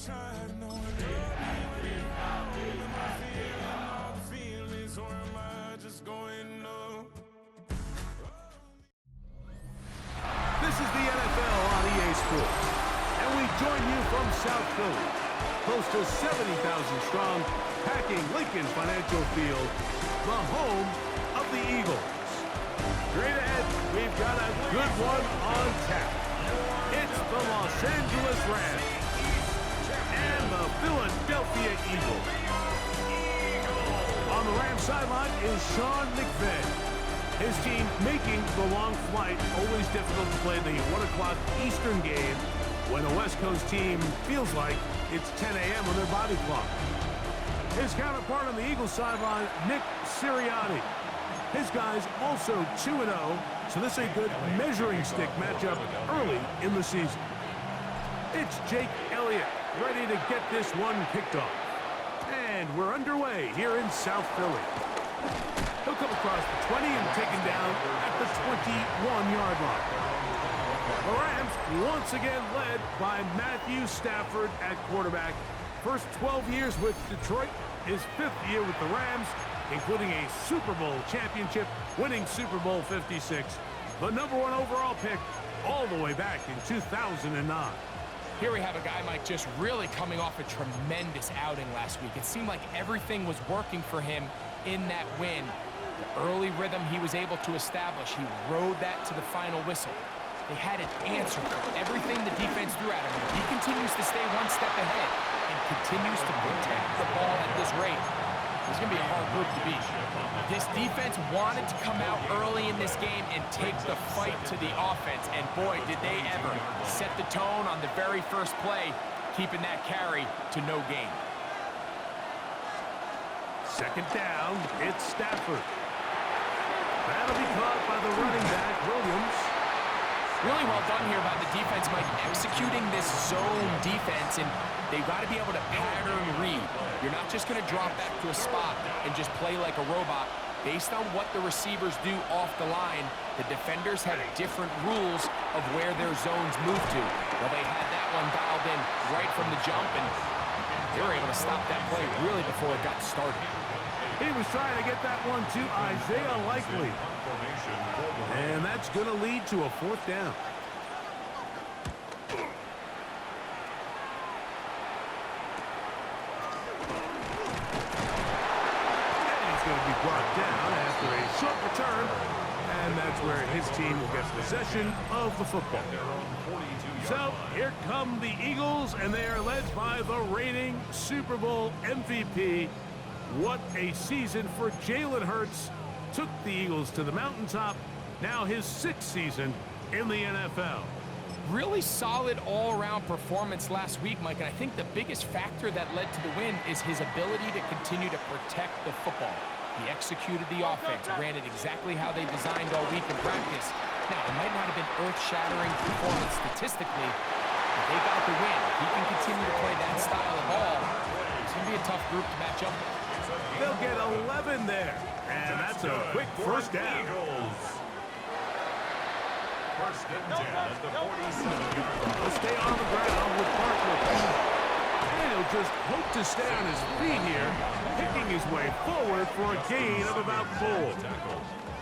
This is the NFL on EA Sports, and we join you from South Philly, close to 70,000 strong, packing Lincoln Financial Field, the home of the Eagles. Straight ahead, we've got a good one on tap. It's the Los Angeles Rams and the Philadelphia Eagles. On the Rams sideline is Sean McVay. His team making the long flight, always difficult to play the 1 o'clock Eastern game when a West Coast team feels like it's 10 a.m. on their body clock. His counterpart on the Eagles sideline, Nick Sirianni. His guys also 2-0, so this is a good measuring stick matchup early in the season. It's Jake Elliott ready to get this one kicked off. And we're underway here in South Philly. He'll come across the 20 and taken down at the 21-yard line. The Rams once again led by Matthew Stafford at quarterback. First 12 years with Detroit, his 5th year with the Rams, including a Super Bowl championship, winning Super Bowl 56. The #1 overall pick all the way back in 2009. Here we have a guy, Mike, just really coming off a tremendous outing last week. It seemed like everything was working for him in that win. The early rhythm he was able to establish, he rode that to the final whistle. They had an answer for everything the defense threw at him. He continues to stay one step ahead and continues to protect the ball at this rate. It's going to be a hard group to beat. This defense wanted to come out early in this game and take the fight to the offense, and boy, did they ever set the tone on the very first play, keeping that carry to no gain. Second down, it's Stafford. That'll be caught by the running back, Williams. Really well done here by the defense, Mike, executing this zone defense, and they've got to be able to pattern read. You're not just going to drop back to a spot and just play like a robot. Based on what the receivers do off the line, the defenders have different rules of where their zones move to. Well, they had that one dialed in right from the jump, and they were able to stop that play really before it got started. He was trying to get that one to Isaiah Likely. And that's going to lead to a 4th down. And he's going to be brought down after a short return. And that's where his team will get possession of the football. So here come the Eagles, and they are led by the reigning Super Bowl MVP. What a season for Jalen Hurts. Took the Eagles to the mountaintop. Now his 6th season in the NFL. Really solid all-around performance last week, Mike, and I think the biggest factor that led to the win is his ability to continue to protect the football. He executed the offense, ran it exactly how they designed all week in practice. Now, it might not have been earth-shattering performance statistically, but they got the win. If he can continue to play that style of ball, it's going to be a tough group to match up with. They'll get 11 there, and that's a quick first down. First and 10 at the 47-yard line. He'll stay on the ground with Barkley. And he'll just hope to stay on his feet here, picking his way forward for a gain of about 4.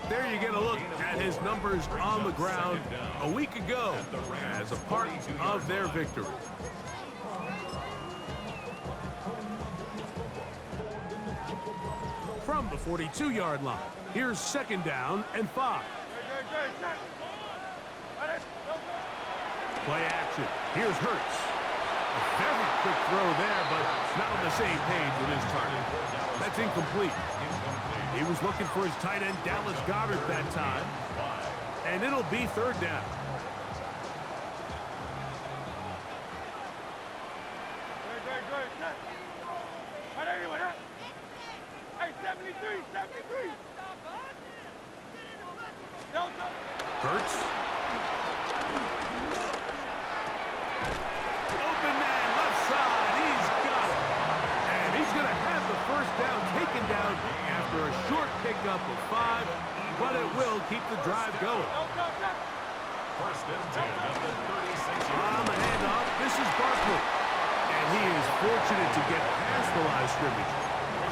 There you get a look at his numbers on the ground a week ago as a part of their victory. From the 42-yard line, here's 2nd down and 5. Play action. Here's Hurts. A very quick throw there, but not on the same page with his target. That's incomplete. He was looking for his tight end, Dallas Goedert, that time. And it'll be 3rd down. Hurts. Open man, left side. He's got it. And he's going to have the 1st down taken down after a short pickup of 5, but it will keep the drive going. First and 10 at the 36. On the handoff, this is Barkley. And he is fortunate to get past the line of scrimmage.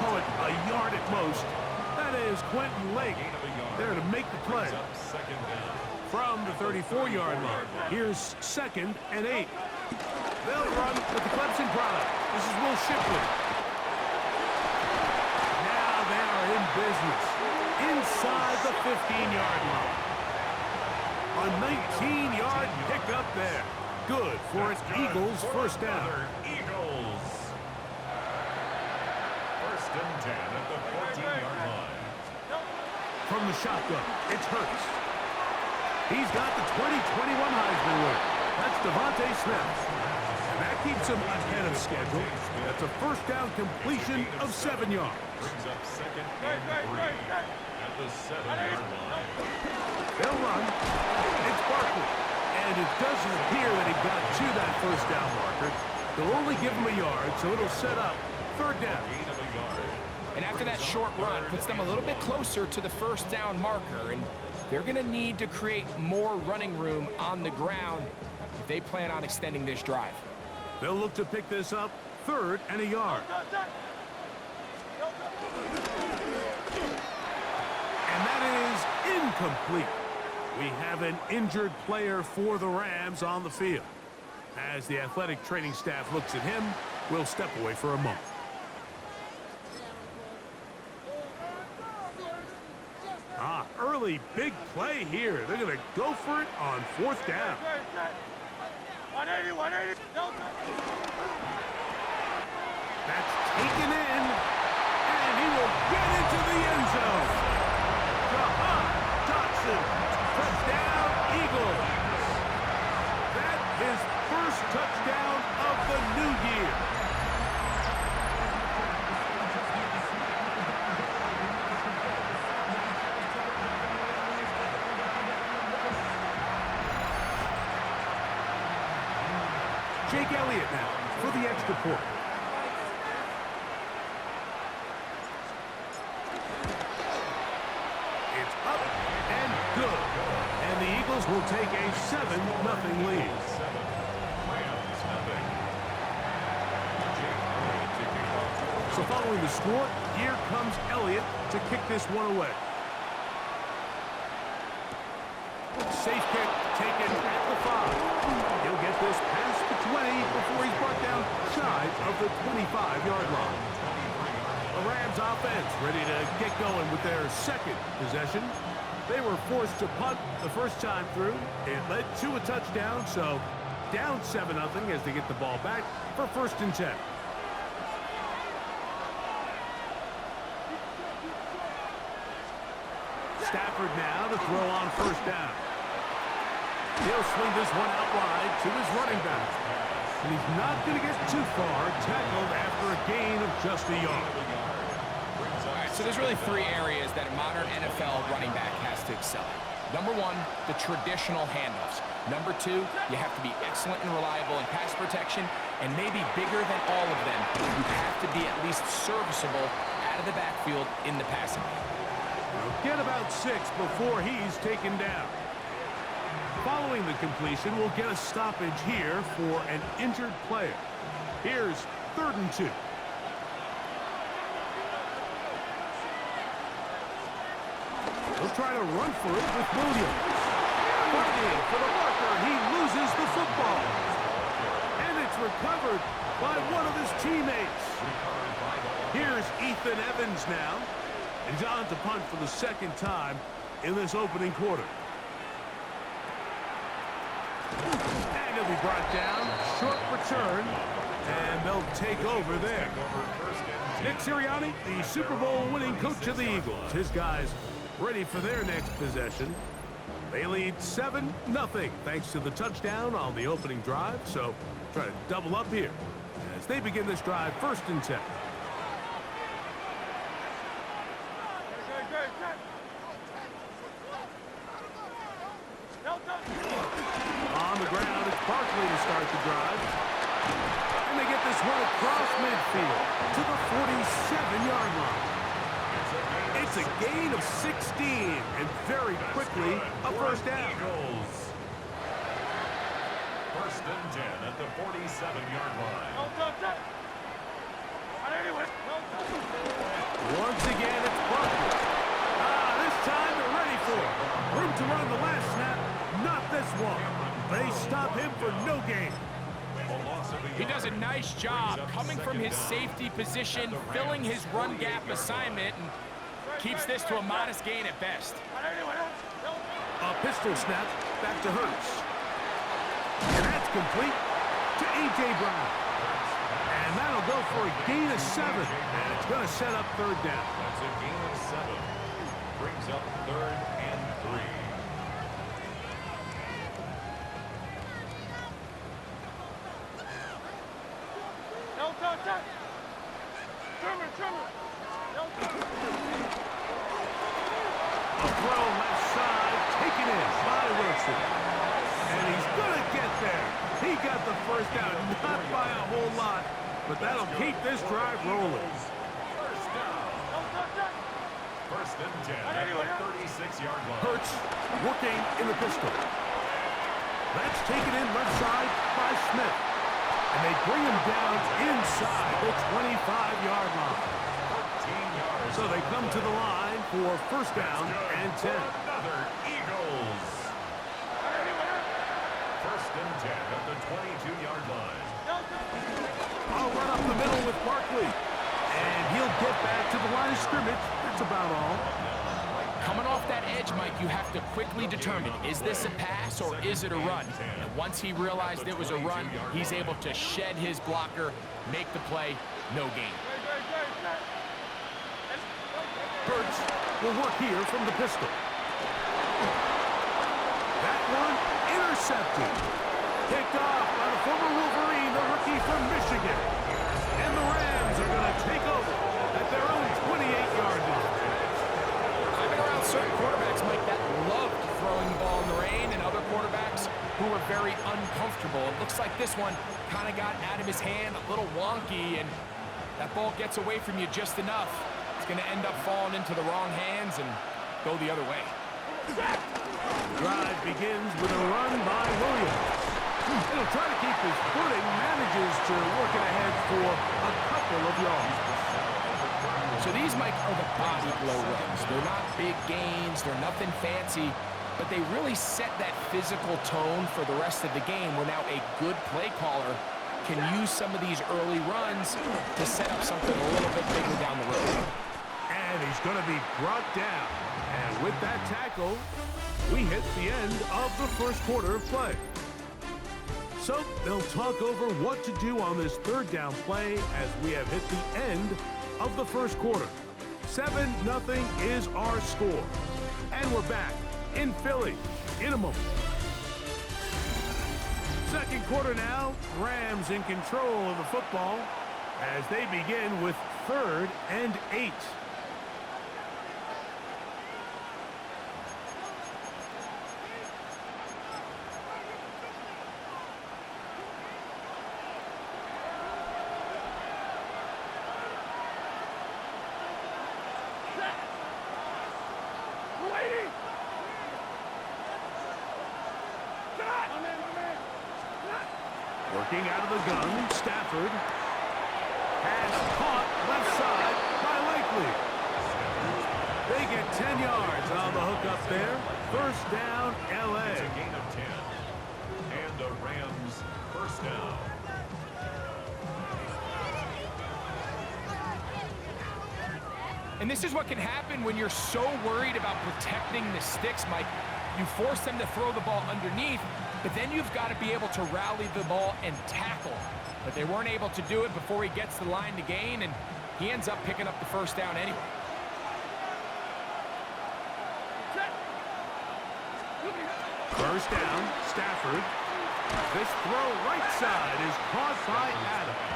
Call it a yard at most. That is Quentin Lake there to make the play. From the 34-yard line, here's 2nd and 8. They'll run with the Clemson product. This is Will Shipley. Now they are in business inside the 15-yard line. A 19-yard pickup there. Good for an Eagles first down. Eagles. 1st and 10 at the 14-yard line. From the shotgun, it's Hurts. He's got the 2021 Heisman winner. That's Devontae Smith. And that keeps him ahead of schedule. That's a first down completion of 7 yards. Brings up 2nd and 3 at the 7-yard line. They'll run. It's Barkley. And it doesn't appear that he got to that first down marker. They'll only give him a yard, so it'll set up 3rd down. And after that short run, puts them a little bit closer to the first down marker. And they're going to need to create more running room on the ground if they plan on extending this drive. They'll look to pick this up 3rd and a yard. And that is incomplete. We have an injured player for the Rams on the field. As the athletic training staff looks at him, we'll step away for a moment. Early big play here. They're going to go for it on 4th down. 180. That's taken in, and he will get into the end zone. Jahan Dotson, touchdown Eagles. That is first touchdown of the new year. Jake Elliott now for the extra point. It's up and good. And the Eagles will take a 7-0 lead. So following the score, here comes Elliott to kick this one away. Safe kick taken at the 5. He'll get this past the 20 before he's brought down shy of the 25-yard line. The Rams offense ready to get going with their 2nd possession. They were forced to punt the first time through. It led to a touchdown, so down 7-0 as they get the ball back for 1st and 10. Stafford now to throw on 1st down. He'll swing this one out wide to his running back. And he's not going to get too far, tackled after a gain of just a yard. All right, so there's really 3 areas that a modern NFL running back has to excel at. Number 1, the traditional handoffs. Number 2, you have to be excellent and reliable in pass protection. And maybe bigger than all of them, you have to be at least serviceable out of the backfield in the passing game. Get about 6 before he's taken down. Following the completion, we'll get a stoppage here for an injured player. Here's 3rd and 2. He'll try to run for it with Williams. Fighting for the marker, he loses the football. And it's recovered by one of his teammates. Here's Ethan Evans now. And he's on to punt for the 2nd time in this opening quarter. And he'll be brought down. Short return. And they'll take over there. Nick Sirianni, the Super Bowl winning coach of the Eagles. His guys ready for their next possession. They lead 7-0 thanks to the touchdown on the opening drive. So try to double up here as they begin this drive 1st and 10. On the ground, it's Barkley to start the drive. And they get this one across midfield to the 47-yard line. It's a gain of 16, and very quickly, a 1st down. 1st and 10 at the 47-yard line. him for no gain. He does a nice job coming from his safety position, filling his run gap assignment, and keeps this to a modest gain at best. A pistol snap back to Hurts. And that's complete to A.J. Brown. And that'll go for a gain of 7. And it's going to set up third down. That's a gain of 7. Brings up 3rd and 3. A throw left side, taken in by Wilson. And he's going to get there. He got the first down, not by a whole lot, but that'll keep this drive rolling. First down. 1st and 10 at the 36-yard line. Hurts working in the pistol. That's taken in left side by Smith. And they bring him down inside the 25-yard line. 14 yards. So they come to the line for first down and 10. Another Eagles. 1st and 10 at the 22-yard line. I'll run up the middle with Barkley. And he'll get back to the line of scrimmage. That's about all. Coming off that edge, Mike, you have to quickly determine, is this a pass or is it a run? And once he realized it was a run, he's able to shed his blocker, make the play, no gain. Hurts will work here from the pistol. That one intercepted. Picked off by the former Wolverine, the rookie from Michigan. And the Rams are going to take over at their own 28-yard line. I've been around certain quarterbacks, Mike, that loved throwing the ball in the rain, and other quarterbacks who were very uncomfortable. It looks like this one kind of got out of his hand, a little wonky, and that ball gets away from you just enough. It's going to end up falling into the wrong hands and go the other way. The drive begins with a run by Williams. He'll try to keep his footing, manages to work it ahead for a couple of yards. So these, Mike, are the body blow runs. They're not big gains, they're nothing fancy, but they really set that physical tone for the rest of the game where now a good play caller can use some of these early runs to set up something a little bit bigger down the road. And he's going to be brought down. And with that tackle, we hit the end of the first quarter of play. So they'll talk over what to do on this third down play as we have hit the end of the first quarter. 7-0 is our score. And we're back in Philly in a moment. Second quarter now, Rams in control of the football as they begin with 3rd and 8. Working out of the gun, Stafford has caught left side by Likely. They get 10 yards on the hook up there. First down, L.A. It's a gain of 10. And the Rams first down. And this is what can happen when you're so worried about protecting the sticks, Mike. You force them to throw the ball underneath, but then you've got to be able to rally the ball and tackle. But they weren't able to do it before he gets the line to gain, and he ends up picking up the first down anyway. First down, Stafford. This throw right side is caught by Adams.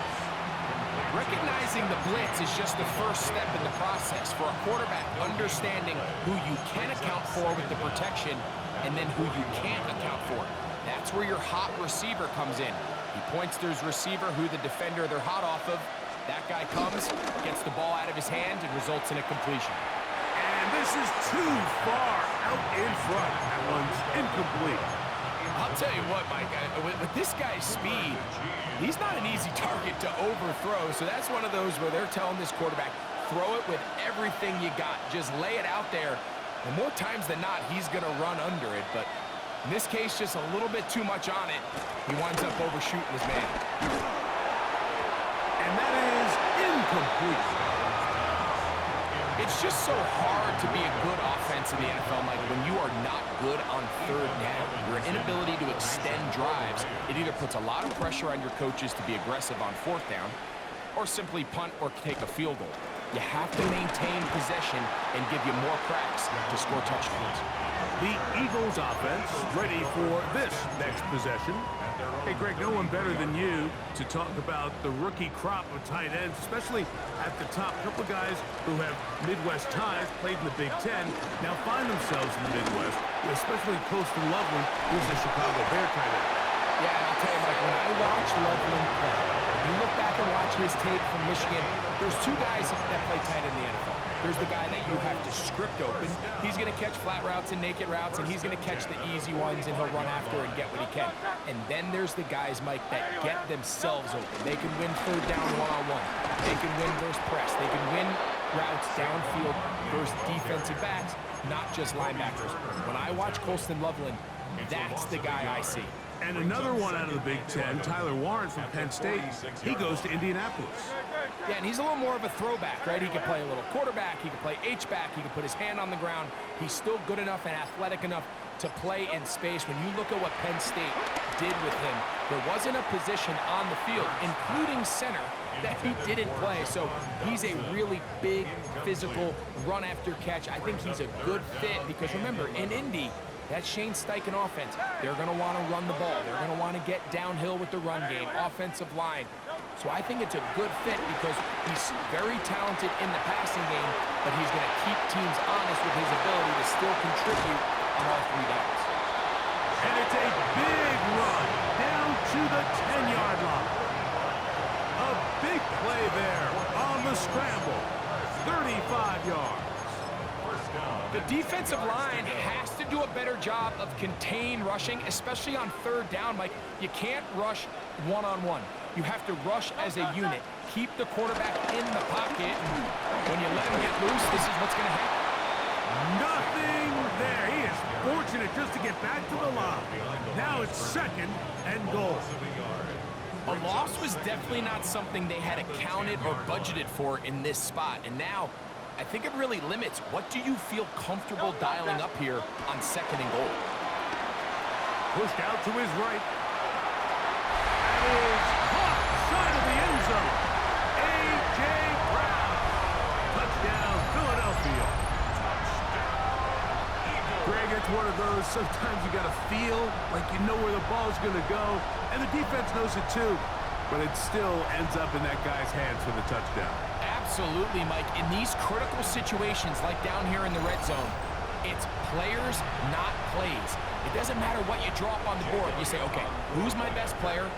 Recognizing the blitz is just the first step in the process for a quarterback, understanding who you can account for with the protection and then who you can't account for. That's where your hot receiver comes in. He points to his receiver, who the defender they're hot off of. That guy comes, gets the ball out of his hand, and results in a completion. And this is too far out in front. That one's incomplete. I'll tell you what, Mike, with this guy's speed, he's not an easy target to overthrow. So that's one of those where they're telling this quarterback, throw it with everything you got. Just lay it out there. And more times than not, he's going to run under it. But In this case, just a little bit too much on it. He winds up overshooting his man. And that is incomplete. It's just so hard to be a good offense in the NFL, Mike, when you are not good on third down. Your inability to extend drives, it either puts a lot of pressure on your coaches to be aggressive on fourth down or simply punt or take a field goal. You have to maintain possession and give you more cracks to score touchdowns. The Eagles offense ready for this next possession. Hey, Greg, no one better than you to talk about the rookie crop of tight ends, especially at the top. A couple of guys who have Midwest ties, played in the Big Ten, now find themselves in the Midwest, especially Colston Loveland, who's a Chicago Bear tight end. Yeah, and I'll tell you, Mike, when I watch Loveland play, you look back and watch his tape from Michigan, there's two guys that play tight in the NFL. There's the guy that you have to script open. He's going to catch flat routes and naked routes, and he's going to catch the easy ones, and he'll run after and get what he can. And then there's the guys, Mike, that get themselves open. They can win third down one-on-one. They can win versus press. They can win routes downfield versus defensive backs, not just linebackers. When I watch Colston Loveland, that's the guy I see. And another one out of the Big Ten, Tyler Warren from Penn State. He goes to Indianapolis. Yeah, and he's a little more of a throwback, right? He can play a little quarterback. He can play H-back. He can put his hand on the ground. He's still good enough and athletic enough to play in space. When you look at what Penn State did with him, there wasn't a position on the field, including center, that he didn't play. So he's a really big, physical, run-after-catch. I think he's a good fit because, remember, in Indy, that Shane Steichen offense, they're going to want to run the ball. They're going to want to get downhill with the run game, offensive line. So I think it's a good fit because he's very talented in the passing game, but he's going to keep teams honest with his ability to still contribute on all three downs. And it's a big run down to the 10-yard line. A big play there on the scramble. 35 yards. The defensive line has to do a better job of contain rushing, especially on third down, Mike. You can't rush one-on-one. You have to rush as a unit. Keep the quarterback in the pocket. When you let him get loose, this is what's going to happen. Nothing there. He is fortunate just to get back to the line. Now it's second and goal. A loss was definitely not something they had accounted or budgeted for in this spot. And now, I think it really limits what do you feel comfortable dialing up here on second and goal. Pushed out to his right. That is caught side of the end zone. A.J. Brown. Touchdown, Philadelphia. Greg, it's one of those, sometimes you got to feel like you know where the ball's going to go, and the defense knows it too, but it still ends up in that guy's hands for the touchdown. Absolutely, Mike. In these critical situations, like down here in the red zone, it's players, not plays. It doesn't matter what you draw up on the board. You say, okay, who's my best player?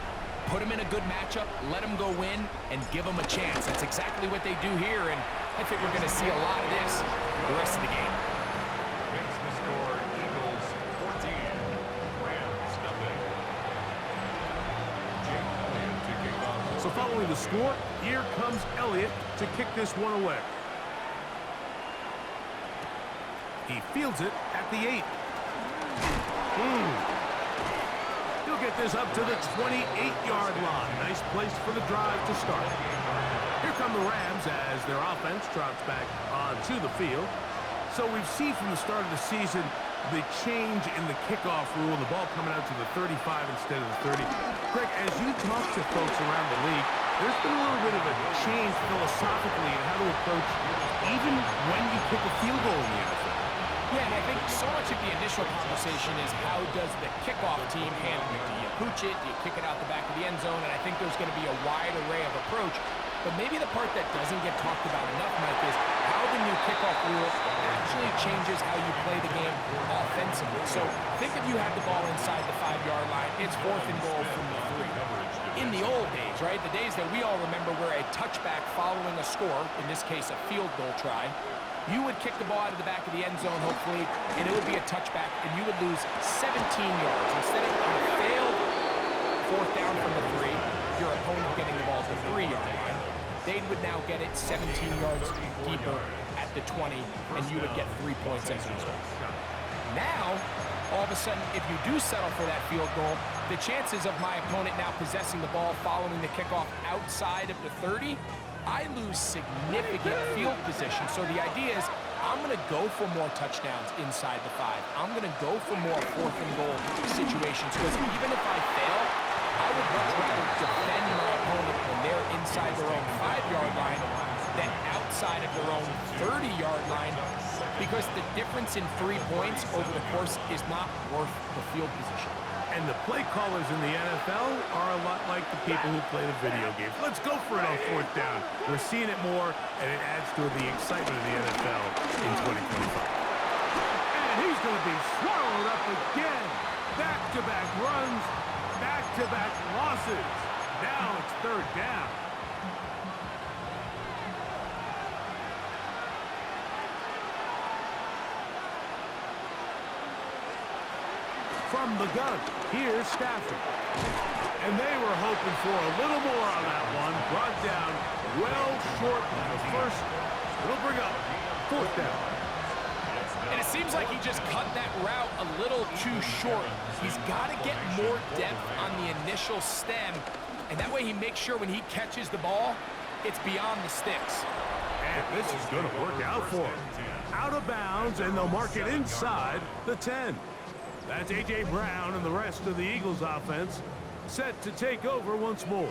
Put him in a good matchup, let him go win, and give him a chance. That's exactly what they do here, and I think we're going to see a lot of this the rest of the game. Makes the score Eagles 14, Rams nothing. Jake Elliott to kick off. So following the score, here comes Elliott to kick this one away. He fields it at the 8. He'll get this up to the 28-yard line. Nice place for the drive to start. Here come the Rams as their offense trots back onto the field. So we've seen from the start of the season the change in the kickoff rule, the ball coming out to the 35 instead of the 30. Greg, as you talk to folks around the league, there's been a little bit of a change philosophically in how to approach even when you kick a field goal in the NFL. Yeah, and I think so much of the initial conversation is how does the kickoff team handle it? Do you pooch it? Do you kick it out the back of the end zone? And I think there's going to be a wide array of approach. But maybe the part that doesn't get talked about enough, Mike, is how the new kickoff rule actually changes how you play the game offensively. So think if you had the ball inside the 5-yard line, it's 4th and goal from the 3. In the old days, right, the days that we all remember where a touchback following a score, in this case a field goal try, you would kick the ball out of the back of the end zone, hopefully, and it would be a touchback, and you would lose 17 yards. Instead of a failed 4th down from the 3, your opponent getting the ball at the 3-yard line, they would now get it 17 yards deeper at the 20, and you would get 3 points as a result. Now, all of a sudden, if you do settle for that field goal, the chances of my opponent now possessing the ball following the kickoff outside of the 30, I lose significant field position. So the idea is I'm going to go for more touchdowns inside the 5. I'm going to go for more 4th and goal situations, because even if I fail, I would much rather defend my opponent when they're inside their own 5-yard line than outside of their own 30-yard line, because the difference in 3 points over the course is not worth the field position. And the play callers in the NFL are a lot like the people who play the video games. Let's go for it on 4th down. We're seeing it more, and it adds to the excitement of the NFL in 2025. And he's going to be swallowed up again. Back-to-back runs, back-to-back losses. Now it's 3rd down. From the gun, here's Stafford. And they were hoping for a little more on that one. Brought down well short of the first. It'll bring up 4th down. And it seems like he just cut that route a little too short. He's got to get more depth on the initial stem, and that way he makes sure when he catches the ball, it's beyond the sticks. And this is going to work out for him. Out of bounds, and they'll mark it inside the 10. That's A.J. Brown and the rest of the Eagles offense set to take over once more.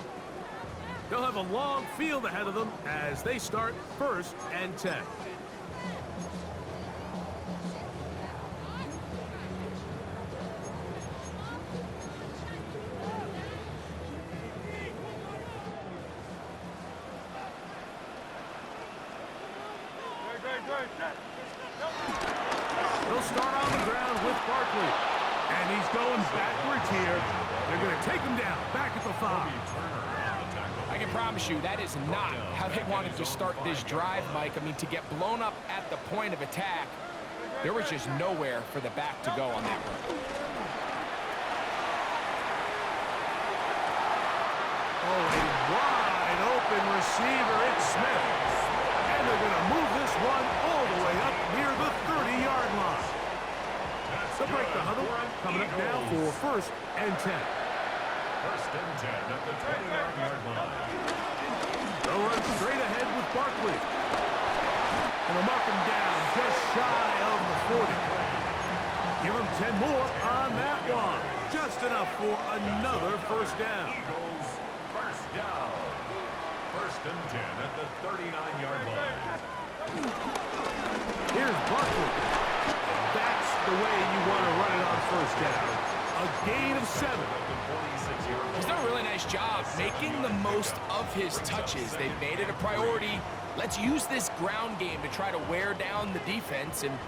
They'll have a long field ahead of them as they start 1st and 10. They'll start on the ground with Barkley. And he's going backwards here. They're going to take him down, back at the 5. I can promise you that is not how they wanted to start this drive, Mike. I mean, to get blown up at the point of attack, there was just nowhere for the back to go on that one. Oh, a wide open receiver. It's Smith. And they're going to move this one all the way up near the 30-yard line. They'll break the huddle. Coming up now for 1st and 10. 1st and 10 at the 29-yard line. They'll run straight ahead with Barkley. And they'll mark him down just shy of the 40. Give him 10 more on that one. Just enough for another 1st down. Eagles, 1st down. 1st and 10 at the 39-yard line. Here's Barkley. That's the way you want to run it on 1st down. A gain of 7. He's done a really nice job making the most of his touches. They've made it a priority. Let's use this ground game to try to wear down the defense, and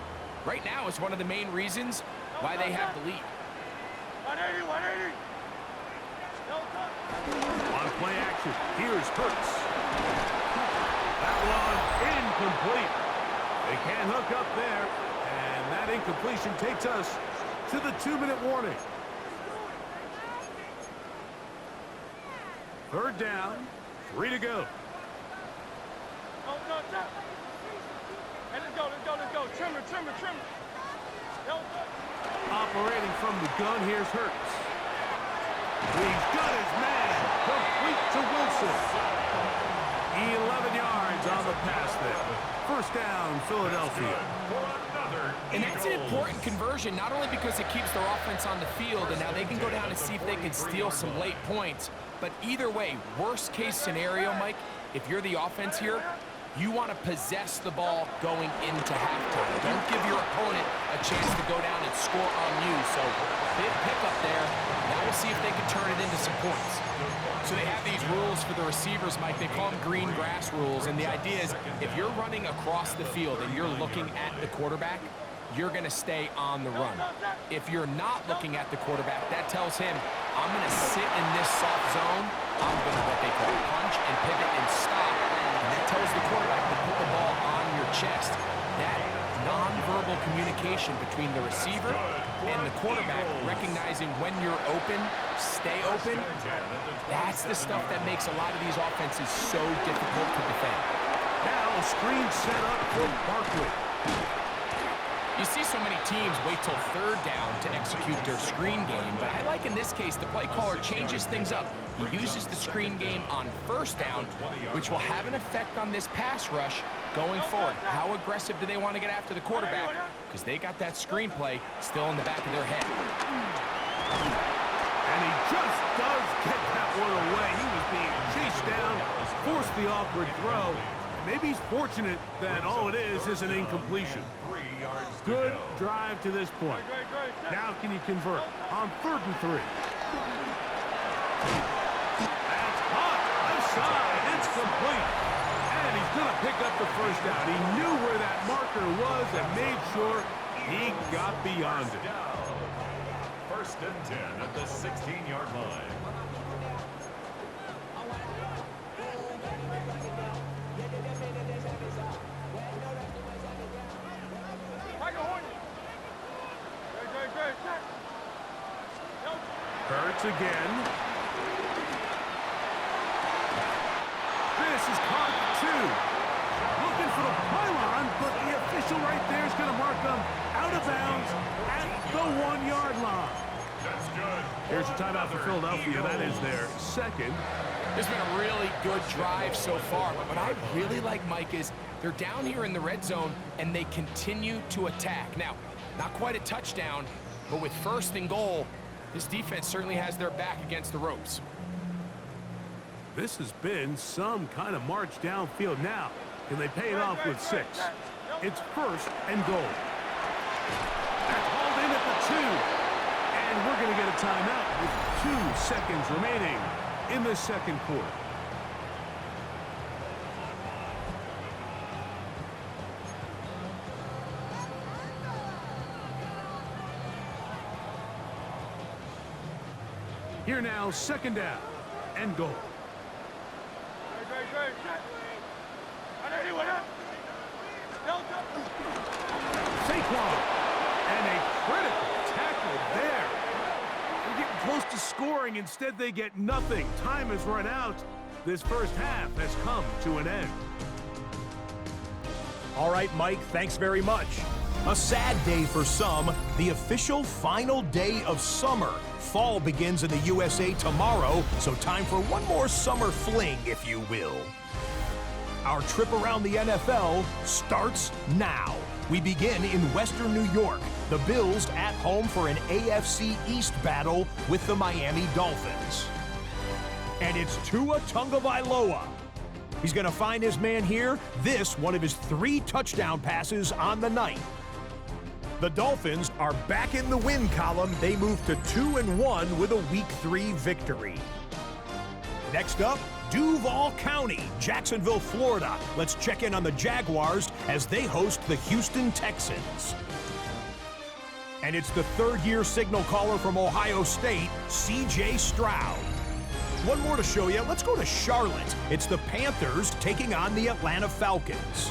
right now it's one of the main reasons why they have the lead. 180. On play action, here's Hurts. That one incomplete. They can't hook up there, and that incompletion takes us to the 2-minute warning. 3rd down, 3 to go. Hey, let's go. Trimmer. Operating from the gun, here's Hurts. He's got his man. Complete to Wilson. 11 yards on the pass there. 1st down, Philadelphia. And that's an important conversion, not only because it keeps their offense on the field, and now they can go down and see if they can steal some late points. But either way, worst case scenario, Mike, if you're the offense here, you want to possess the ball going into halftime. Don't give your opponent a chance to go down and score on you. So big pickup there. Now we'll see if they can turn it into some points. So they have these rules for the receivers, Mike. They call them green grass rules. And the idea is if you're running across the field and you're looking at the quarterback, you're going to stay on the run. If you're not looking at the quarterback, that tells him, I'm going to sit in this soft zone. I'm going to what they call punch and pivot and stop. And that tells the quarterback to put the ball on your chest. That nonverbal communication between the receiver and the quarterback, recognizing when you're open, stay open, that's the stuff that makes a lot of these offenses so difficult to defend. Now a screen set up for Barkley. You see so many teams wait till third down to execute their screen game, but I like in this case the play caller changes things up. He uses the screen game on first down, which will have an effect on this pass rush going forward. How aggressive do they want to get after the quarterback? Because they got that screen play still in the back of their head. And he just does get that one away. He was being chased down, forced the awkward throw. Maybe he's fortunate that all it is an incompletion. Good drive to this point. Now can you convert on 3rd and 3? That's caught. Left side. It's complete. And he's going to pick up the first down. He knew where that marker was and made sure he got beyond it. 1st and 10 at the 16-yard line. Hurts again. This is caught 2. Looking for the pylon, but the official right there is going to mark them out of bounds at the 1-yard line. That's good. Here's a timeout for Philadelphia. That is their second. This has been a really good drive so far, but what I really like, Mike, is they're down here in the red zone, and they continue to attack. Now, not quite a touchdown, but with 1st and goal, this defense certainly has their back against the ropes. This has been some kind of march downfield now. Can they pay it off with 6? It's 1st and goal. That's hauled in at the 2. And we're going to get a timeout with 2 seconds remaining in the 2nd quarter. Here now, 2nd down and goal. Saquon, and a critical tackle there. They're getting close to scoring. Instead, they get nothing. Time has run out. This first half has come to an end. All right, Mike, thanks very much. A sad day for some, the official final day of summer. Fall begins in the USA tomorrow, so time for one more summer fling, if you will. Our trip around the NFL starts now. We begin in Western New York. The Bills at home for an AFC East battle with the Miami Dolphins. And it's Tua Tagovailoa. He's going to find his man here. This, one of his 3 touchdown passes on the night. The Dolphins are back in the win column. They move to 2-1 with a Week 3 victory. Next up, Duval County, Jacksonville, Florida. Let's check in on the Jaguars as they host the Houston Texans. And it's the 3rd-year signal caller from Ohio State, C.J. Stroud. One more to show you. Let's go to Charlotte. It's the Panthers taking on the Atlanta Falcons.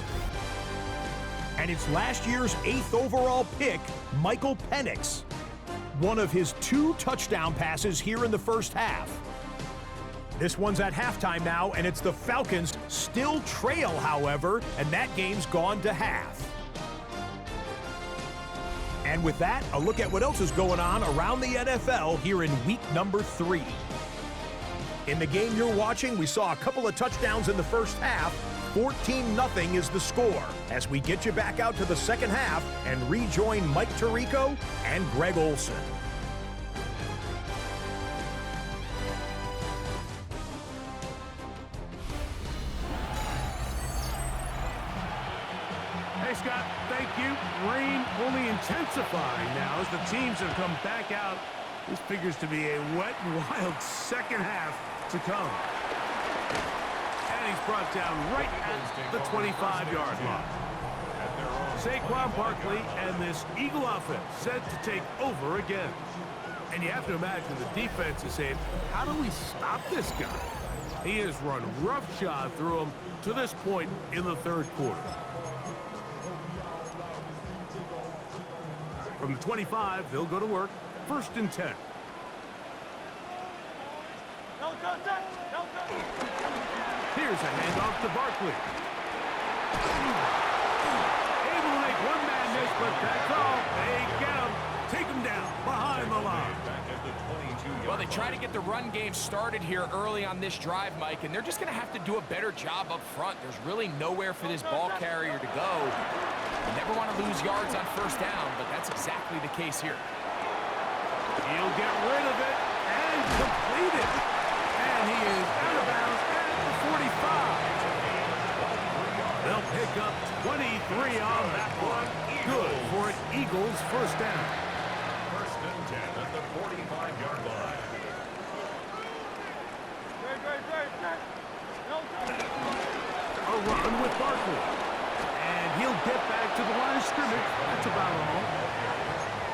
And it's last year's 8th overall pick, Michael Penix. One of his 2 touchdown passes here in the first half. This one's at halftime now, and it's the Falcons still trail, however, and that game's gone to half. And with that, a look at what else is going on around the NFL here in week number 3. In the game you're watching, we saw a couple of touchdowns in the first half. 14-0 is the score as we get you back out to the second half and rejoin Mike Tirico and Greg Olson. Hey, Scott, thank you. Rain only intensifying now as the teams have come back out. This figures to be a wet and wild second half to come. And he's brought down right at the 25-yard line. Saquon Barkley and this Eagle offense set to take over again. And you have to imagine the defense is saying, how do we stop this guy? He has run roughshod through him to this point in the third quarter. From the 25, they'll go to work. 1st and 10. Here's a handoff to Barkley. Able to make one man twice, but that's all. They get him. Take him down behind the line. Back at the 22-yard Well, they try to get the run game started here early on this drive, Mike, and they're just going to have to do a better job up front. There's really nowhere for this ball carrier to go. You never want to lose yards on first down, but that's exactly the case here. He'll get rid of it and complete it. And he is out of bounds at the 45. They'll pick up 23 on that one. Good for an Eagles first down. First and 10 at the 45-yard line. A run with Barkley. And he'll get back to the line of scrimmage. That's about all.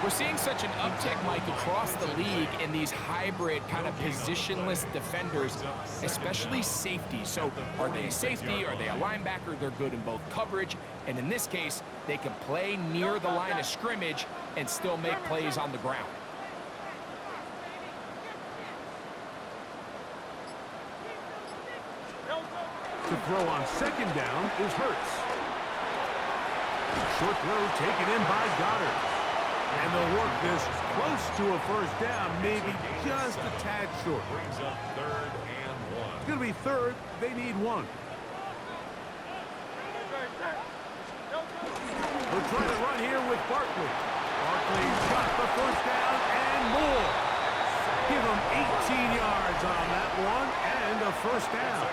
We're seeing such an uptick, Mike, across the league in these hybrid kind of positionless defenders, especially safety. So are they a safety? Are they a linebacker? They're good in both coverage. And in this case, they can play near the line of scrimmage and still make plays on the ground. To throw on second down is Hurts. Short throw taken in by Goddard. And they'll work this close to a first down, maybe just a tad short. Brings up 3rd and 1. It's going to be third. They need one. We're trying to run here with Barkley. Barkley's got the first down and more. Give him 18 yards on that one and a first down.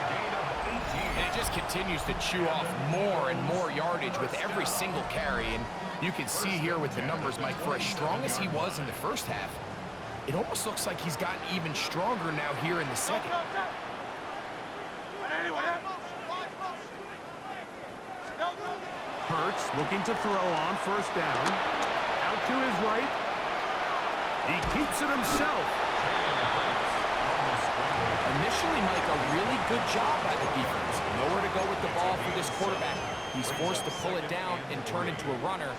And it just continues to chew off more and more yardage with every single carry. And you can see here with the numbers, Mike, for as strong as he was in the first half, it almost looks like he's gotten even stronger now here in the second. Hurts looking to throw on first down. Out to his right. He keeps it himself. Initially, Mike, a really good job by the defense. Nowhere to go with the ball for this quarterback. He's forced to pull it down and turn into a runner.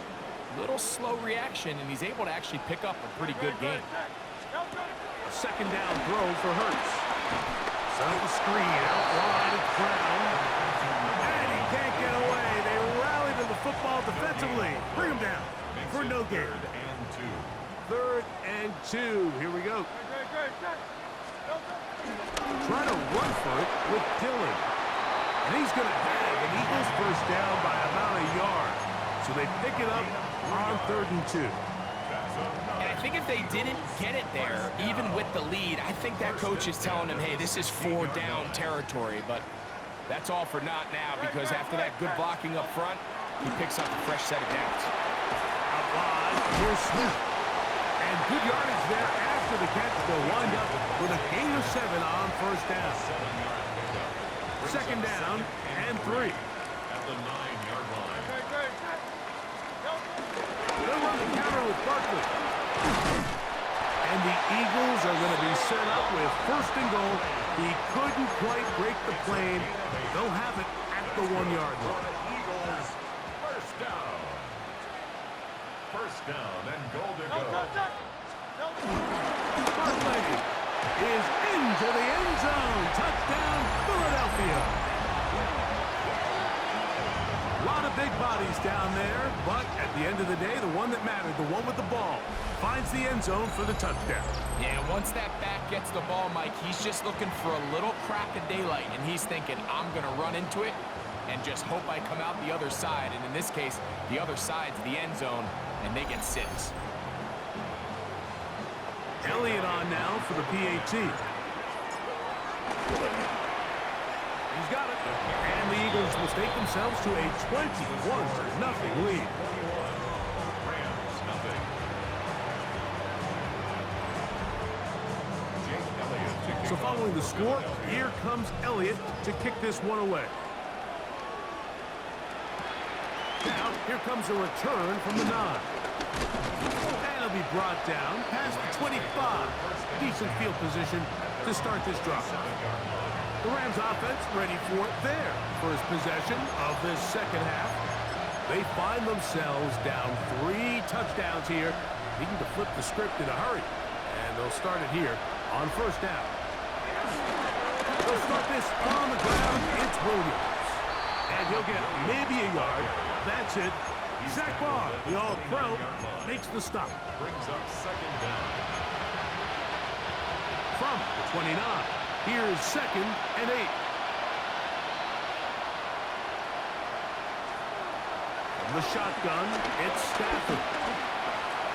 Little slow reaction, and he's able to actually pick up a pretty good game. A second down throw for Hurts. Set up the screen out wide. It's Brown. And he can't get away. They rally to the football defensively. Bring him down for no gain. 3rd and 2. Here we go. Trying to run for it with Dillon. And he's going to have an Eagles first down by about a yard. So they pick it up on 3rd and 2. And I think if they didn't get it there, even with the lead, I think that coach is telling him, hey, this is 4-down territory. But that's all for naught now, because after that good blocking up front, he picks up a fresh set of downs. Out wide, here's Smith. And good yardage there after the catch. They'll wind up with a gain of 7 on first down. Second down and 3. At the 9-yard line. They'll run the counter with Barkley. And the Eagles are going to be set up with first and goal. He couldn't quite break the plane. They'll have it at the 1-yard line. Eagles, first down. First down and goal to go. Barkley is into the end zone. Touchdown, Philadelphia. A lot of big bodies down there, but at the end of the day, the one that mattered, the one with the ball, finds the end zone for the touchdown. Yeah, once that back gets the ball, Mike, he's just looking for a little crack of daylight, and he's thinking, I'm going to run into it and just hope I come out the other side. And in this case, the other side's the end zone, and they get 6. Elliott on now for the PAT. He's got it. And the Eagles will stake themselves to a 21-0 lead. Rams, nothing. So following the score, here comes Elliott to kick this one away. Now, here comes a return from the 9. And it'll be brought down past the 25. Decent field position to start this drive. The Rams offense ready for their first possession of this second half. They find themselves down 3 touchdowns here, needing to flip the script in a hurry. And they'll start it here on first down. They'll start this on the ground. It's Williams. And he'll get maybe a yard. That's it. Zach Barr, the All-Pro, makes the stop. Brings up second down. From the 29, here's 2nd and 8. From the shotgun, it's Stafford.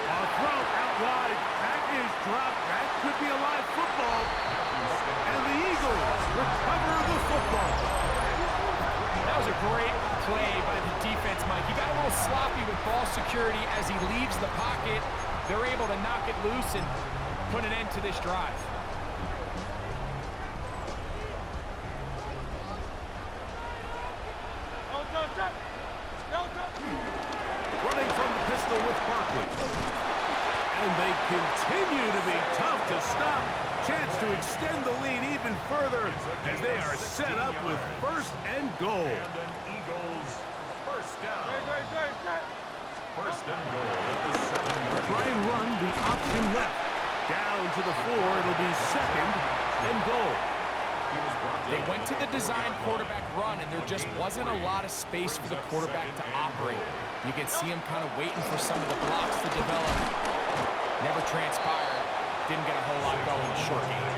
A throw out wide. That is dropped. That could be a live football. And the Eagles recover the football. That was a great play by the defense, Mike. He got a little sloppy with ball security as he leaves the pocket. They're able to knock it loose and put an end to this drive. Running from the pistol with Barkley. And they continue to be tough to stop. Chance to extend the lead even further as they are set up with 1st and goal. And an Eagles first down. First and goal at the 7-yard Try and run the option left. Down to the floor. It'll be 2nd and goal. They went to the design quarterback run, and there just wasn't a lot of space for the quarterback to operate. You can see him kind of waiting for some of the blocks to develop. Never transpired. Didn't get a whole lot going in short game.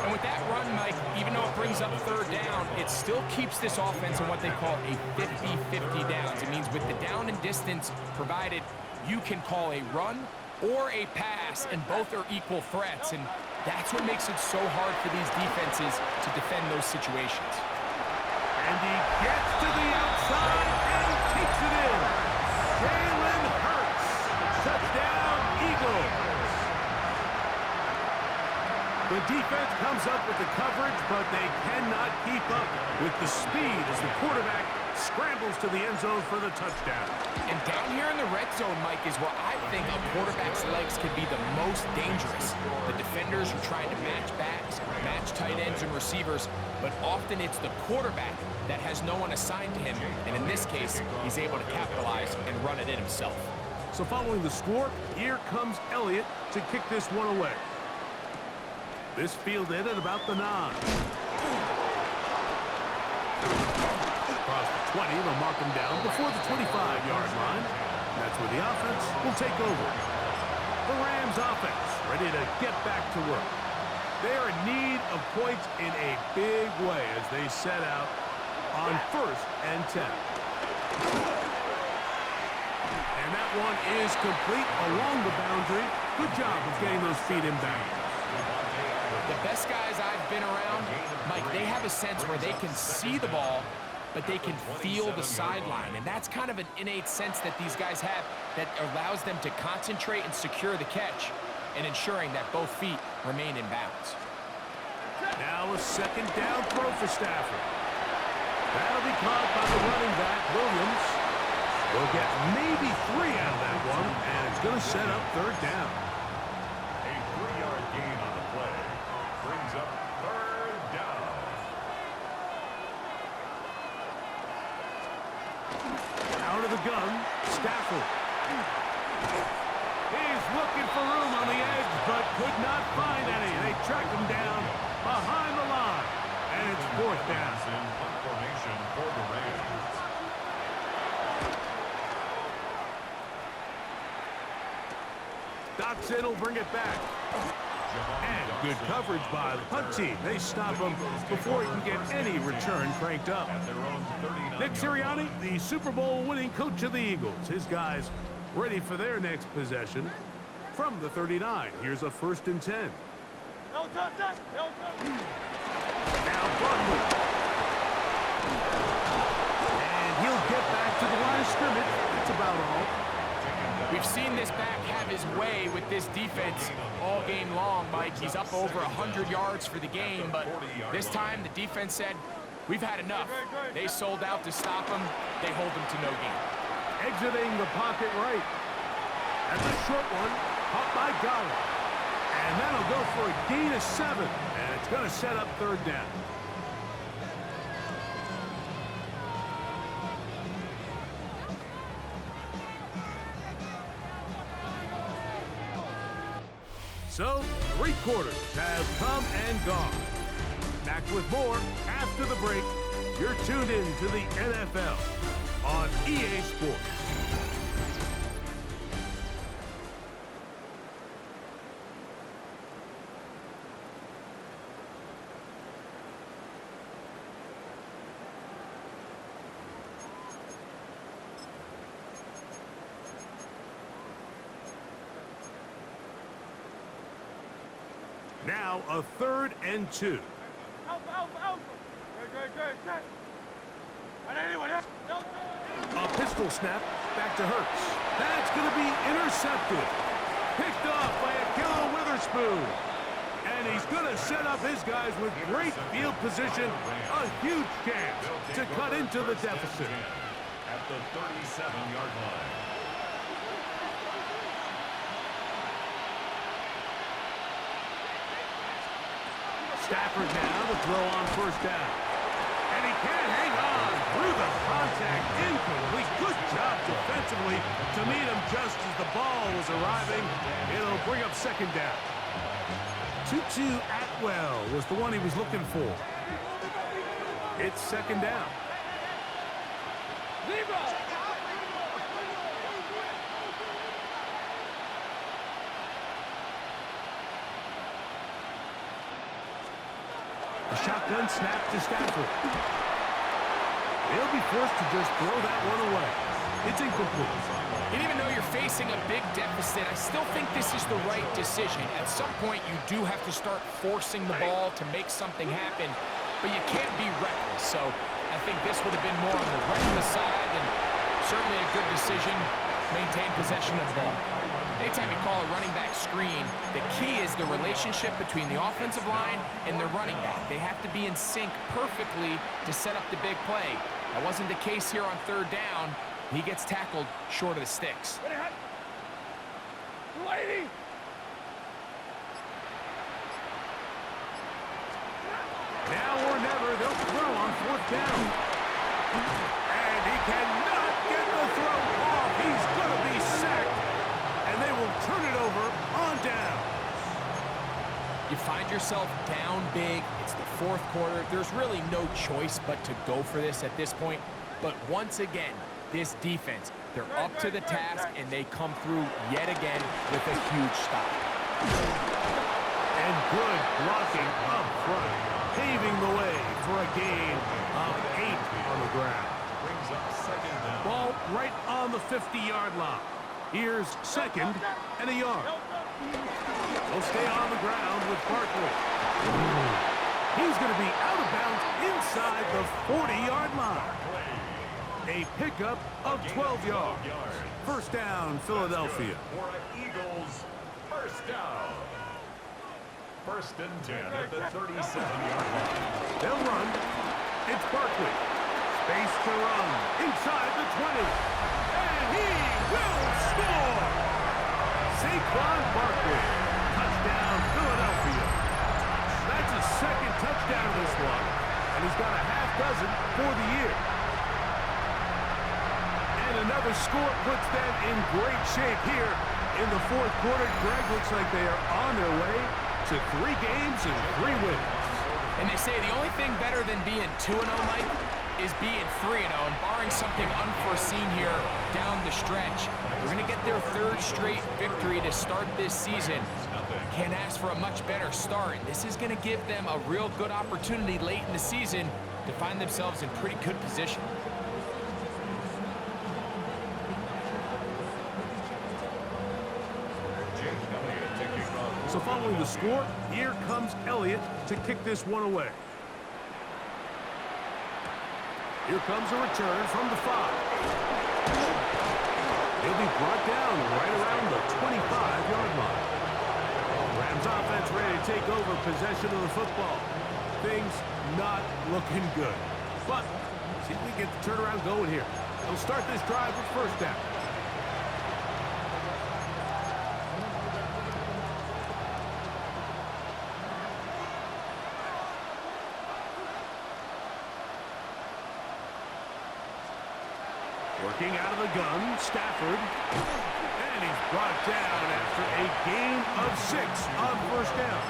And with that run, Mike, even though it brings up 3rd down, it still keeps this offense in what they call a 50-50 downs. It means with the down and distance provided, you can call a run or a pass, and both are equal threats. And that's what makes it so hard for these defenses to defend those situations. And he gets to the outside and takes it in. Jalen Hurts. Touchdown, Eagles. The defense comes up with the coverage, but they cannot keep up with the speed as the quarterback scrambles to the end zone for the touchdown. And down here in the red zone, Mike, is where I think a quarterback's legs could be the most dangerous. The defenders are trying to match backs, match tight ends and receivers, but often it's the quarterback that has no one assigned to him, and in this case, he's able to capitalize and run it in himself. So following the score, here comes Elliott to kick this one away. This fielded at about the 9. Across the 20, they'll mark him down before the 25-yard line. That's where the offense will take over. The Rams offense ready to get back to work. They are in need of points in a big way as they set out on 1st and 10. And that one is complete along the boundary. Good job of getting those feet in bounds. The best guys I've been around, Mike, they have a sense where they can see the ball, but they can feel the sideline. And that's kind of an innate sense that these guys have that allows them to concentrate and secure the catch and ensuring that both feet remain in bounds. Now a 2nd down throw for Stafford. That'll be caught by the running back, Williams. They'll get maybe 3 out of that one, and it's going to set up 3rd down. A 3-yard gain on the play. Brings up 3rd down. Out of the gun, Stafford. He's looking for room on the edge, but could not find any. They track him down behind the line, and it's 4th down. In punt formation for the Rams. Dotson will bring it back. And good coverage by the punt team. They stop him before he can get any return cranked up. Nick Sirianni, the Super Bowl winning coach of the Eagles. His guys ready for their next possession. From the 39, here's a 1st and 10. Now Barkley. And he'll get back to the line of scrimmage. That's about all. We've seen this back have his way with this defense all game long, Mike. He's up over 100 yards for the game, but this time the defense said, we've had enough. They sold out to stop him. They hold him to no gain. Exiting the pocket right. That's a short one, caught by Goddard. And that'll go for a gain of 7, and it's going to set up 3rd down. So, 3 quarters have come and gone. Back with more after the break. You're tuned in to the NFL on EA Sports. Now a 3rd and 2. Alpha, alpha, alpha. Good. A pistol snap back to Hurts. That's going to be intercepted. Picked off by Ahkello Witherspoon. And he's going to set up his guys with great field position. A huge chance to cut into the deficit. At the 37-yard line. Stafford now to throw on 1st down. And he can't hang on through the contact. Incomplete. Good job defensively to meet him just as the ball was arriving. It'll bring up 2nd down. Tutu Atwell was the one he was looking for. It's 2nd down. A shotgun snap to Stafford. He'll be forced to just throw that one away. It's incomplete. And even though you're facing a big deficit, I still think this is the right decision. At some point, you do have to start forcing the ball to make something happen, but you can't be reckless. So I think this would have been more on the reckless side, and certainly a good decision. Maintain possession of the ball. Anytime you call a running back screen, the key is the relationship between the offensive line and the running back. They have to be in sync perfectly to set up the big play. That wasn't the case here on 3rd down. He gets tackled short of the sticks. Lady! Now or never, they'll throw on 4th down. And he cannot get the throw off. He's going to be sacked. And they will turn it over on down. You find yourself down big. It's the 4th quarter. There's really no choice but to go for this at this point. But once again, this defense, they're up to the task, and they come through yet again with a huge stop. And good blocking up front, paving the way for a gain of 8 on the ground. Brings up 2nd down. Ball right on the 50-yard line. Here's 2nd and a yard. They'll stay on the ground with Barkley. He's going to be out of bounds inside the 40-yard line. A pickup of 12 yards. 1st down, Philadelphia. For an Eagles 1st down. 1st and 10 at the 37-yard line. They'll run. It's Barkley. Space to run inside the 20. And he will score! Saquon Barkley. Touchdown, Philadelphia. That's his 2nd touchdown of this one. And he's got a half dozen for the year. And another score puts them in great shape here in the 4th quarter. Greg, looks like they are on their way to 3 games and 3 wins. And they say the only thing better than being 2-0, Mike, is being 3-0. And barring something unforeseen here down the stretch, they're going to get their 3rd straight victory to start this season. Can't ask for a much better start. This is going to give them a real good opportunity late in the season to find themselves in pretty good position. So following the score, here comes Elliott to kick this one away. Here comes a return from the 5. He'll be brought down right around the 25-yard line. Rams offense ready to take over possession of the football. Things not looking good. But see if we can get the turnaround going here. They'll start this drive with 1st down. Working out of the gun, Stafford. And he's brought down after a gain of 6 on 1st down.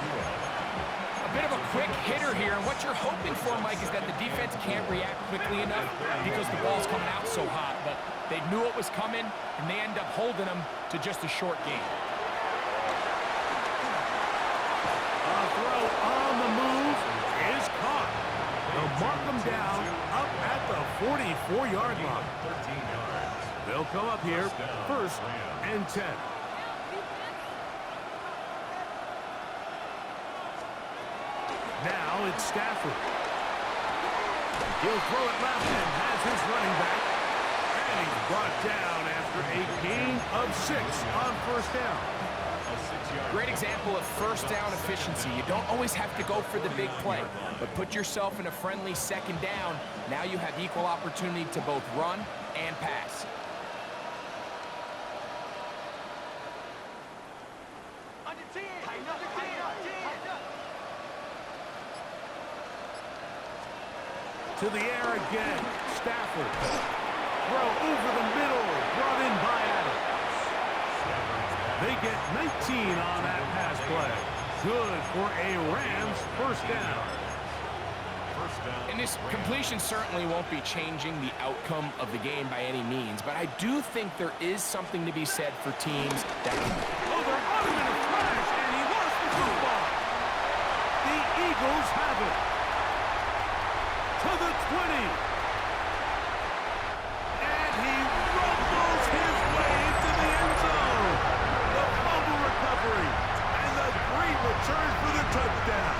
A bit of a quick hitter here, and what you're hoping for, Mike, is that the defense can't react quickly enough because the ball's coming out so hot. But they knew it was coming, and they end up holding them to just a short gain. A throw on the move is caught. They'll mark them down up at the 44-yard line. 13 yards. They'll come up here 1st and 10. Now it's Stafford. He'll throw it left and has his running back. And he's brought down after a gain of 6 on first down. Great example of first down efficiency. You don't always have to go for the big play, but put yourself in a friendly second down. Now you have equal opportunity to both run and pass. To the air again. Stafford. Throw over the middle. Brought in by Adams. They get 19 on that pass play. Good for a Rams first down. And this completion certainly won't be changing the outcome of the game by any means, but I do think there is something to be said for teams that can... Oh, they're on him in a flash, and he lost the football. The Eagles have it. To the 20. And he rumbles his way into the end zone. The fumble recovery. And the great return for the touchdown.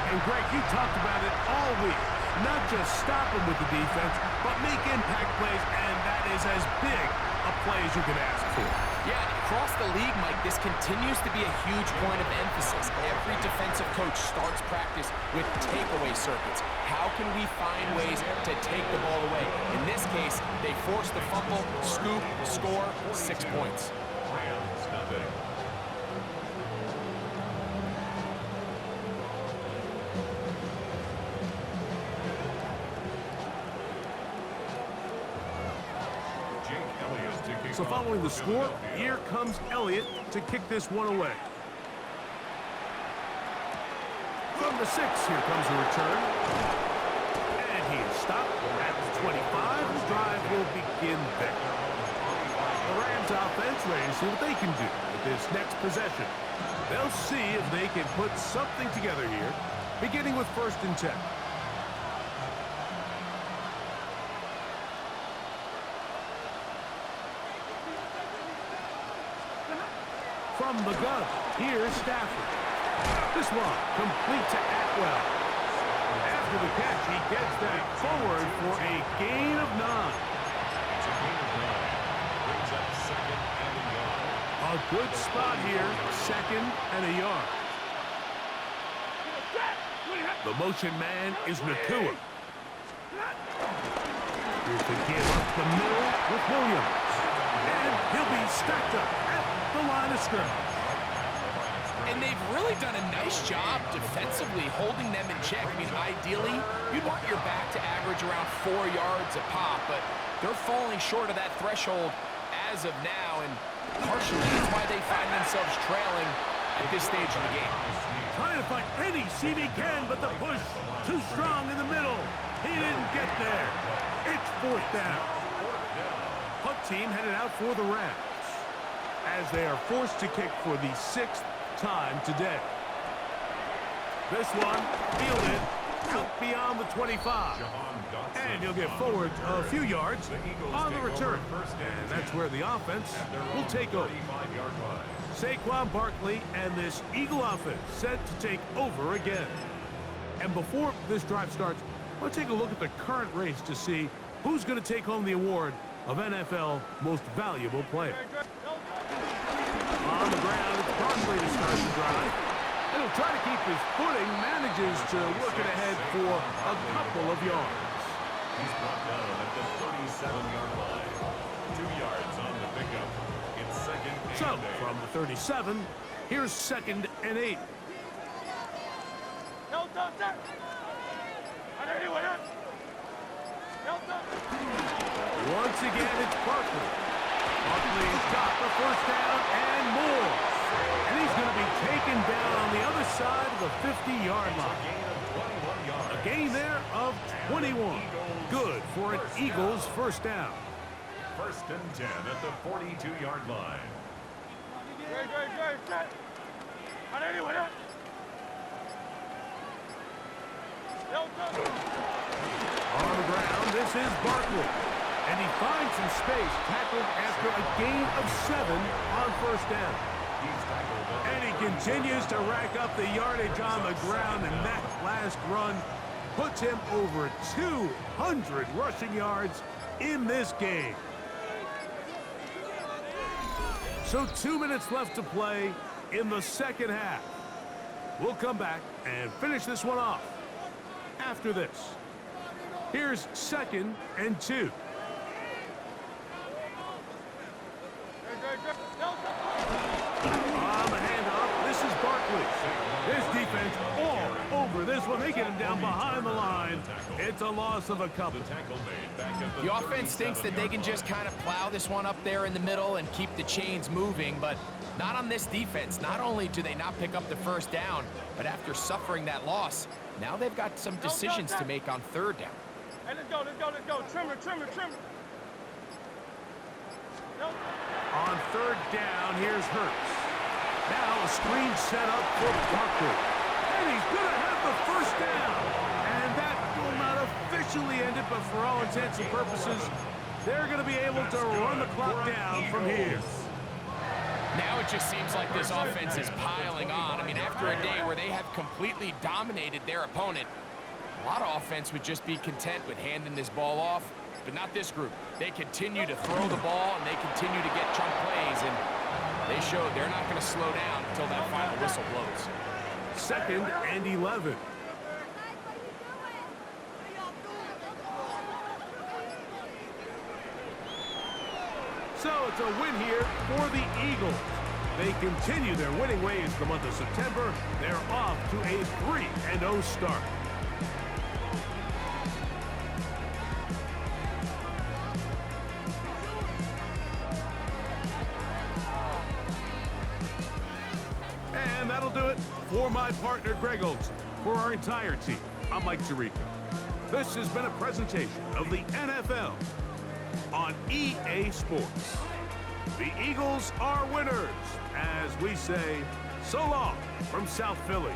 And Greg, you talked about it all week. Not just stop him with the defense, but make impact plays, and that is as big a play as you can ask for. Yeah, across the league, Mike, this continues to be a huge point of emphasis. Every defensive coach starts practice with takeaway circuits. How can we find ways to take the ball away? In this case, they force the fumble, scoop, score, 6 points. Rams nothing. So following the score, here comes Elliott to kick this one away. From the 6, here comes the return. And he is stopped at the 25. The drive will begin there. The Rams offense ready to see what they can do with this next possession. They'll see if they can put something together here, beginning with 1st and 10. From the gun, here's Stafford. This one complete to Atwell. After the catch, he gets that forward for a gain of 9. It's a gain of 9. Brings up 2nd and a yard. A good spot here, 2nd and a yard. The motion man is Nakua. Here's to give up the middle with Williams. And he'll be stacked up at the line of scrimmage. And they've really done a nice job defensively holding them in check. I mean, ideally, you'd want your back to average around 4 yards a pop, but they're falling short of that threshold as of now, and partially that's why they find themselves trailing at this stage of the game. Trying to find any seam he can, but the push too strong in the middle. He didn't get there. It's 4th down. Punt team headed out for the Rams as they are forced to kick for the 6th time today. This one fielded out beyond the 25. And he'll get forward a few yards on the return. And that's where the offense will take over. Saquon Barkley and this Eagle offense set to take over again. And before this drive starts, let's take a look at the current race to see who's going to take home the award of NFL Most Valuable Player. On the ground, it's Barkley to start the drive. And he'll try to keep his footing, manages to work it ahead for a couple of yards. He's brought down at the 37-yard line. 2 yards on the pickup. It's 2nd and 8. So, from the 37, here's 2nd and 8. Once again, it's Barkley. Barkley's got the 1st down and more. And he's going to be taken down on the other side of the 50-yard line. A gain there of 21. Good for an Eagles 1st down. 1st and 10 at the 42-yard line. On the ground, this is Barkley. And he finds some space, tackled after a gain of 7 on 1st down. He's tackled And he continues to rack up the yardage on the ground, and that last run puts him over 200 rushing yards in this game. So 2 minutes left to play in the second half. We'll come back and finish this one off after this. Here's 2nd and 2. On the handoff, this is Barkley. This defense all over this one. They get him down behind the line. It's a loss of a couple. The offense thinks that they can just kind of plow this one up there in the middle and keep the chains moving, but not on this defense. Not only do they not pick up the first down, but after suffering that loss, now they've got some decisions to make on 3rd down. Hey, let's go, let's go, let's go. Trimmer, trimmer, trimmer. On 3rd down, here's Hurts. Now a screen set up for Barkley. And he's going to have the first down. And that will not officially end it, but for all intents and purposes, they're going to be able to run the clock down from here. Now it just seems like this offense is piling on. I mean, after a day where they have completely dominated their opponent, a lot of offense would just be content with handing this ball off, but not this group. They continue to throw the ball, and they continue to get chunk plays, and they showed they're not going to slow down until that final whistle blows. 2nd and 11. So it's a win here for the Eagles. They continue their winning ways the month of September. They're off to a 3-0 start. And that'll do it for my partner, Greg Olson. For our entire team, I'm Mike Tirico. This has been a presentation of the NFL on EA Sports. The Eagles are winners, as we say so long from South Philly.